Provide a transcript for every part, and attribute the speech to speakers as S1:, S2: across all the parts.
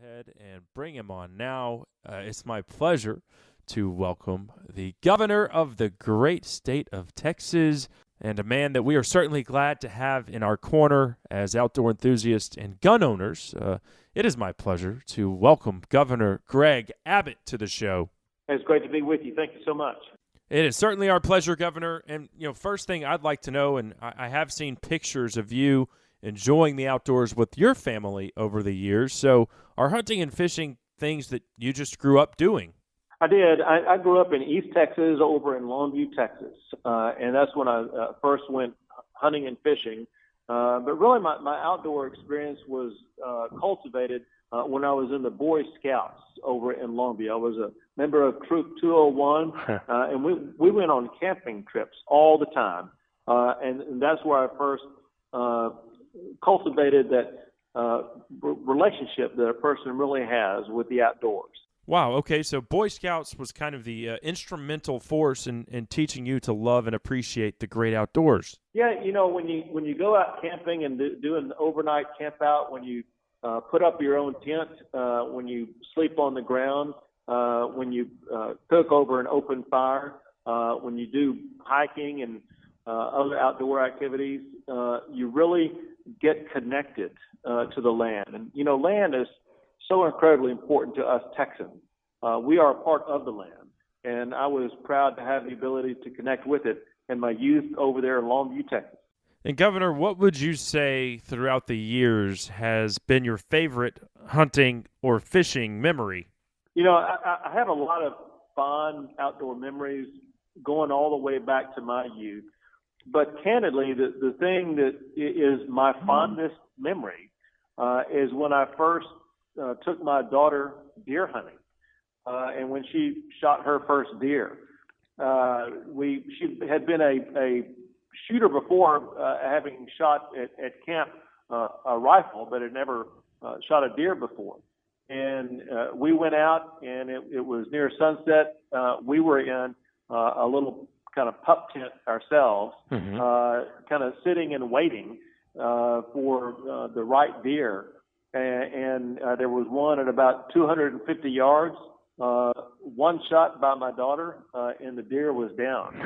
S1: ahead and bring him on now. It's my pleasure to welcome the governor of the great state of Texas and a man that we are certainly glad to have in our corner as outdoor enthusiasts and gun owners. It is my pleasure to welcome Governor Greg Abbott to the show.
S2: It's great to be with you. Thank you so much.
S1: It is certainly our pleasure, Governor. And, first thing I'd like to know, and I have seen pictures of you enjoying the outdoors with your family over the years. So are hunting and fishing things that you just grew up doing?
S2: I did. I grew up in East Texas, over in Longview, Texas, and that's when I first went hunting and fishing. But really, my outdoor experience was cultivated when I was in the Boy Scouts over in Longview. I was a member of Troop 201, and we went on camping trips all the time, and that's where I first cultivated that relationship that a person really has with the outdoors.
S1: Wow. Okay. So Boy Scouts was kind of the instrumental force in teaching you to love and appreciate the great outdoors.
S2: Yeah. When you go out camping and do an overnight camp out, when you put up your own tent, when you sleep on the ground, when you cook over an open fire, when you do hiking and other outdoor activities, you really get connected to the land. And, land is so incredibly important to us Texans. We are a part of the land, and I was proud to have the ability to connect with it in my youth over there in Longview, Texas.
S1: And Governor, what would you say throughout the years has been your favorite hunting or fishing memory?
S2: I have a lot of fond outdoor memories going all the way back to my youth. But candidly, the thing that is my fondest memory is when I first took my daughter deer hunting, and when she shot her first deer. She had been a shooter before, having shot at camp a rifle, but had never shot a deer before. And we went out, and it was near sunset. We were in a little kind of pup tent ourselves, kind of sitting and waiting for the right deer. And there was one at about 250 yards, one shot by my daughter, and the deer was down.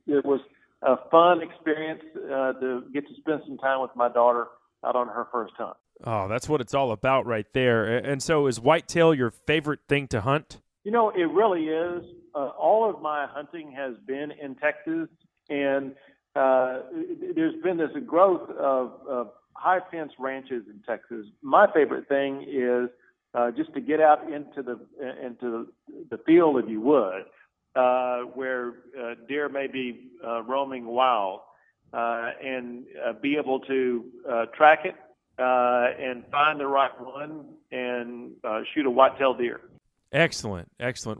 S2: It was a fun experience to get to spend some time with my daughter out on her first hunt.
S1: Oh, that's what it's all about right there. And so is whitetail your favorite thing to hunt?
S2: It really is. All of my hunting has been in Texas, and there's been this growth of high fence ranches in Texas. My favorite thing is just to get out into the field, if you would, where deer may be roaming wild, and be able to track it and find the right one and shoot a whitetail deer.
S1: Excellent.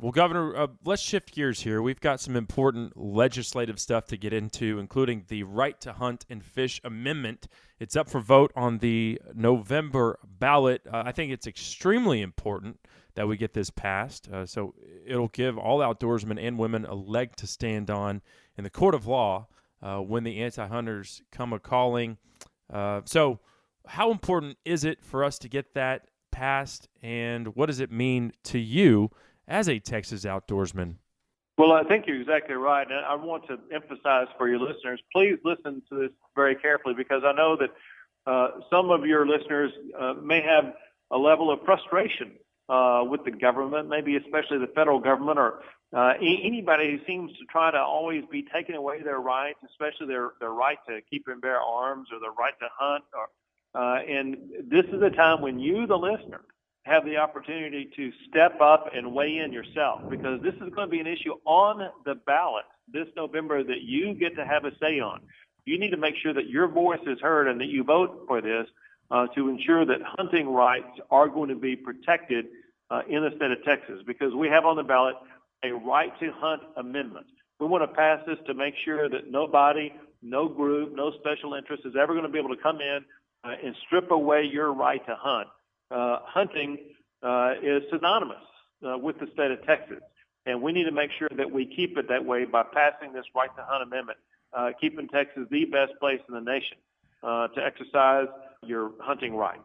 S1: Well, Governor, let's shift gears here. We've got some important legislative stuff to get into, including the Right to Hunt and Fish Amendment. It's up for vote on the November ballot. I think it's extremely important that we get this passed. So it'll give all outdoorsmen and women a leg to stand on in the court of law when the anti-hunters come a-calling. So how important is it for us to get that passed, and what does it mean to you as a Texas outdoorsman?
S2: Well, I think you're exactly right, and I want to emphasize for your listeners, please listen to this very carefully, because I know that some of your listeners may have a level of frustration with the government, maybe especially the federal government, or anybody who seems to try to always be taking away their rights, especially their right to keep and bear arms or their right to hunt. And this is a time when you, the listener, have the opportunity to step up and weigh in yourself, because this is going to be an issue on the ballot this November that you get to have a say on. You need to make sure that your voice is heard and that you vote for this to ensure that hunting rights are going to be protected in the state of Texas, because we have on the ballot a right to hunt amendment. We want to pass this to make sure that nobody, no group, no special interest is ever going to be able to come in and strip away your right to hunt. Hunting is synonymous with the state of Texas, and we need to make sure that we keep it that way by passing this right to hunt amendment, keeping Texas the best place in the nation to exercise your hunting rights.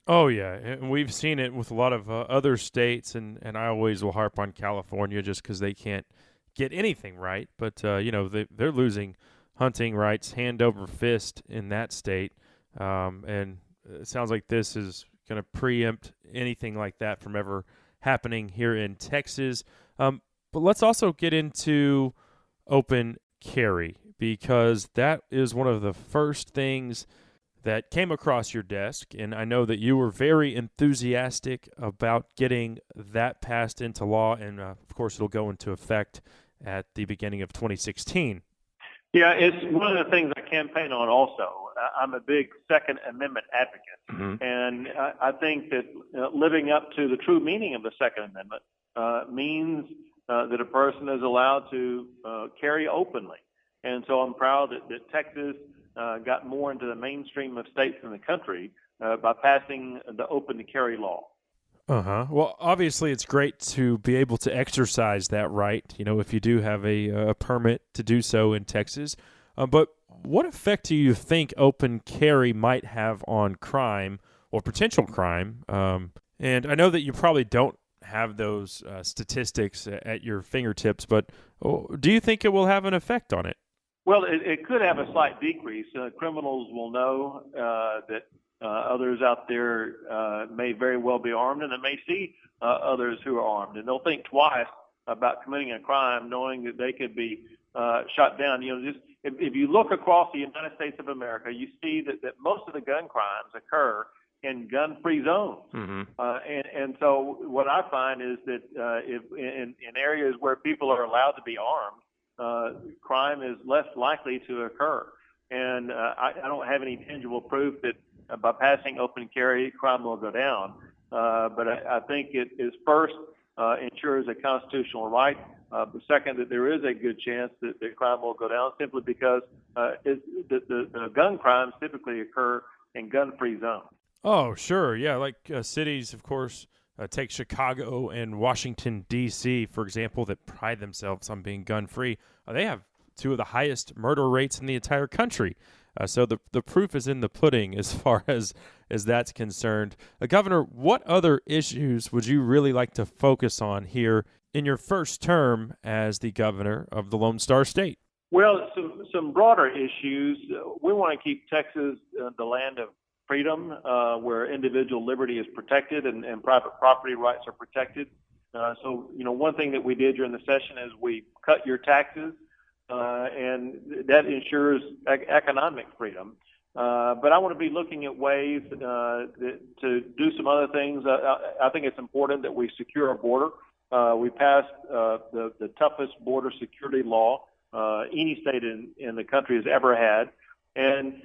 S1: Oh yeah, and we've seen it with a lot of other states, and I always will harp on California just because they can't get anything right. But they're losing hunting rights hand over fist in that state, and it sounds like this is going to preempt anything like that from ever happening here in Texas. But let's also get into open carry because that is one of the first things that came across your desk, and I know that you were very enthusiastic about getting that passed into law, and of course it'll go into effect at the beginning of 2016.
S2: Yeah, it's one of the things I campaign on also. I'm a big Second Amendment advocate, and I think that living up to the true meaning of the Second Amendment means that a person is allowed to carry openly. And so I'm proud that Texas got more into the mainstream of states in the country by passing the open to carry law.
S1: Well, obviously, it's great to be able to exercise that right, if you do have a permit to do so in Texas. But what effect do you think open carry might have on crime or potential crime? And I know that you probably don't have those statistics at your fingertips, but do you think it will have an effect on it?
S2: Well, it could have a slight decrease. Criminals will know that others out there may very well be armed, and they may see others who are armed, and they'll think twice about committing a crime, knowing that they could be shot down. Just if you look across the United States of America, you see that most of the gun crimes occur in gun-free zones, and so what I find is that if in areas where people are allowed to be armed, crime is less likely to occur. And I don't have any tangible proof that by passing open carry, crime will go down. But I think it is first ensures a constitutional right. But second, that there is a good chance that crime will go down simply because the gun crimes typically occur in gun-free zones.
S1: Oh, sure. Yeah, like cities, of course, take Chicago and Washington, D.C., for example, that pride themselves on being gun-free. They have two of the highest murder rates in the entire country. So the proof is in the pudding as far as that's concerned. Governor, what other issues would you really like to focus on here in your first term as the governor of the Lone Star State?
S2: Well, some broader issues. We want to keep Texas the land of freedom, where individual liberty is protected and private property rights are protected. So, one thing that we did during the session is we cut your taxes, and that ensures economic freedom. But I want to be looking at ways to do some other things. I think it's important that we secure our border. We passed the toughest border security law any state in the country has ever had, and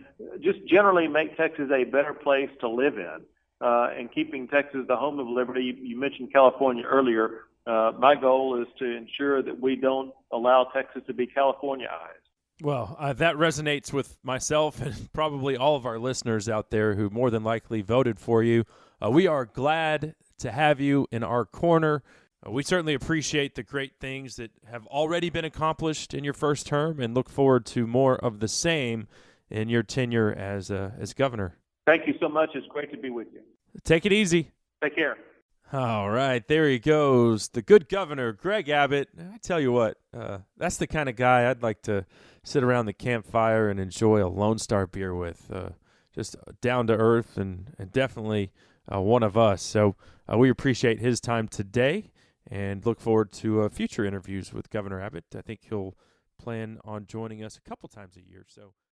S2: just generally make Texas a better place to live in, and keeping Texas the home of liberty. You mentioned California earlier. My goal is to ensure that we don't allow Texas to be Californiaized.
S1: Well, that resonates with myself and probably all of our listeners out there who more than likely voted for you. We are glad to have you in our corner. We certainly appreciate the great things that have already been accomplished in your first term and look forward to more of the same in your tenure as governor.
S2: Thank you so much. It's great to be with you.
S1: Take it easy.
S2: Take care.
S1: All right, there he goes, the good governor, Greg Abbott. I tell you what, that's the kind of guy I'd like to sit around the campfire and enjoy a Lone Star beer with. Just down to earth and definitely one of us. So we appreciate his time today and look forward to future interviews with Governor Abbott. I think he'll plan on joining us a couple times a year. So.